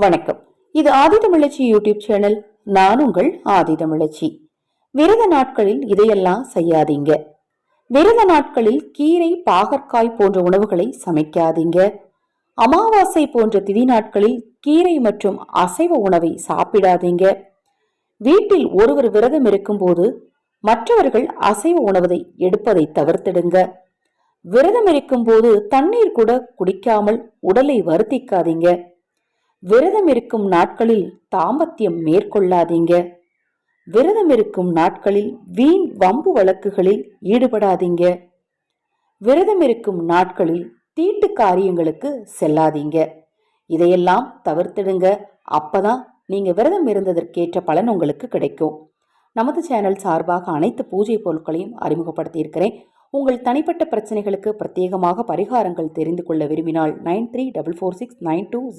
வணக்கம். இது ஆதிதமிழச்சி YouTube channel. நான் உங்கள் ஆதிதமிழச்சி. விரத நாட்களில் இதையெல்லாம் செய்யாதீங்க. விரத நாட்களில் கீரை, பாகற்காய் போன்ற உணவுகளை சமைக்காதீங்க. அமாவாசை போன்ற திதி நாட்களில் கீரை மற்றும் அசைவ உணவை சாப்பிடாதீங்க. வீட்டில் ஒருவர் விரதம் இருக்கும் போது மற்றவர்கள் அசைவ உணவை எடுப்பதை தவிர்த்திடுங்க. விரதம் இருக்கும் போது தண்ணீர் கூட குடிக்காமல் உடலை வருத்திக்காதீங்க. விரதம் இருக்கும் நாட்களில் தாம்பத்தியம் மேற்கொள்ளாதீங்க. விரதம் இருக்கும் நாட்களில் வீண் வம்பு வழக்குகளில் ஈடுபடாதீங்க. விரதம் இருக்கும் நாட்களில் தீட்டு காரியங்களுக்கு செல்லாதீங்க. இதையெல்லாம் தவிர்த்திடுங்க. அப்பதான் நீங்க விரதம் இருந்ததற்கேற்ற பலன் உங்களுக்கு கிடைக்கும். நமது சேனல் சார்பாக அனைத்து பூஜை பொருட்களையும் அறிமுகப்படுத்தி இருக்கிறேன். உங்கள் தனிப்பட்ட பிரச்சனைகளுக்கு பிரத்யேகமாக பரிகாரங்கள் தெரிந்து கொள்ள விரும்பினால் 93446929